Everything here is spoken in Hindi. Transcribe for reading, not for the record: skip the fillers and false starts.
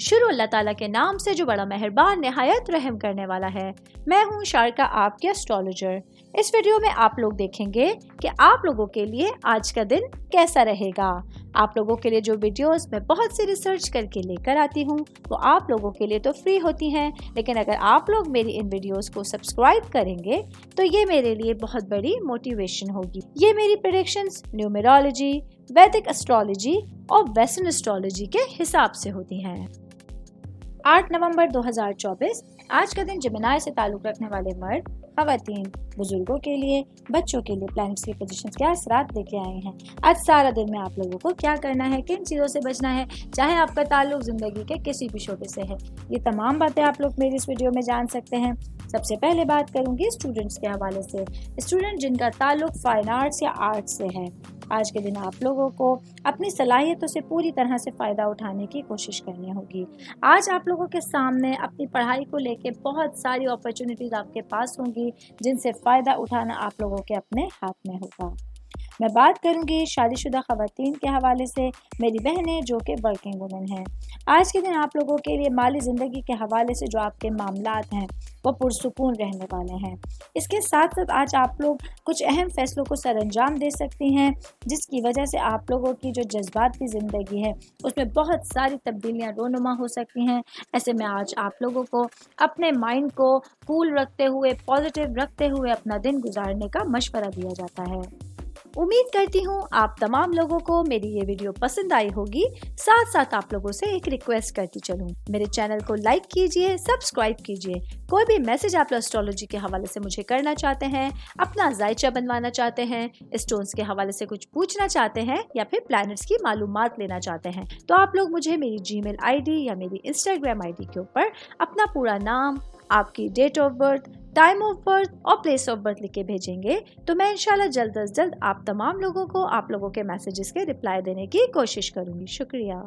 शुरू अल्लाह ताला के नाम से जो बड़ा मेहरबान निहायत रहम करने वाला है। मैं हूँ शारका, आपके एस्ट्रोलॉजर। इस वीडियो में आप लोग देखेंगे कि आप लोगों के लिए आज का दिन कैसा रहेगा। आप लोगों के लिए जो वीडियोस मैं बहुत सी रिसर्च करके लेकर आती हूँ वो आप लोगों के लिए तो फ्री होती हैं, लेकिन अगर आप लोग मेरी इन वीडियोस को सब्सक्राइब करेंगे तो ये मेरे लिए बहुत बड़ी मोटिवेशन होगी। ये मेरी प्रेडिक्शंस न्यूमेरोलॉजी, वैदिक एस्ट्रोलॉजी और वेस्टर्न एस्ट्रोलॉजी के हिसाब से होती हैं। 8 नवंबर 2024 आज का दिन जेमिनी से ताल्लुक रखने वाले मर्द, खवातीन, बुजुर्गों के लिए, बच्चों के लिए प्लैनेट्स की पोजीशंस क्या असरात लेके आए हैं। आज सारा दिन में आप लोगों को क्या करना है, किन चीज़ों से बचना है, चाहे आपका ताल्लुक ज़िंदगी के किसी भी शोबे से है, ये तमाम बातें आप लोग मेरी इस वीडियो में जान सकते हैं। सबसे पहले बात करूंगी स्टूडेंट्स के हवाले से। स्टूडेंट जिनका ताल्लुक फाइन आर्ट्स या आर्ट्स से है, आज के दिन आप लोगों को अपनी सलाहियतों से पूरी तरह से फ़ायदा उठाने की कोशिश करनी होगी। आज आप लोगों के सामने अपनी पढ़ाई को लेके बहुत सारी अपॉर्चुनिटीज़ आपके पास होंगी जिनसे फ़ायदा उठाना आप लोगों के अपने हाथ में होगा। मैं बात करूंगी शादीशुदा खवातीन के हवाले से, मेरी बहनें जो कि वर्किंग वुमेन हैं। आज के दिन आप लोगों के लिए माली ज़िंदगी के हवाले से जो आपके मामलात हैं वो पुरसुकून रहने वाले हैं। इसके साथ साथ आज आप लोग कुछ अहम फैसलों को सरअंजाम दे सकती हैं जिसकी वजह से आप लोगों की जो जज्बाती ज़िंदगी है उसमें बहुत सारी तब्दीलियाँ रोनुमा हो सकती हैं। ऐसे में आज आप लोगों को अपने माइंड को कूल रखते हुए, पॉजिटिव रखते हुए अपना दिन गुजारने का मशवरा दिया जाता है। उम्मीद करती हूँ आप तमाम लोगों को मेरी ये वीडियो पसंद आई होगी। साथ साथ आप लोगों से एक रिक्वेस्ट करती चलूँ, मेरे चैनल को लाइक कीजिए, सब्सक्राइब कीजिए। कोई भी मैसेज आप एस्ट्रोलॉजी के हवाले से मुझे करना चाहते हैं, अपना जायचा बनवाना चाहते हैं, स्टोन्स के हवाले से कुछ पूछना चाहते हैं या फिर प्लैनेट्स की मालूमात लेना चाहते हैं, तो आप लोग मुझे मेरी जीमेल आईडी या मेरी इंस्टाग्राम आईडी के ऊपर अपना पूरा नाम, आपकी date of birth, time of birth और प्लेस ऑफ बर्थ लिख के भेजेंगे तो मैं इंशाल्लाह जल्द अज जल्द आप तमाम लोगों को आप लोगों के मैसेजेस के रिप्लाई देने की कोशिश करूंगी। शुक्रिया।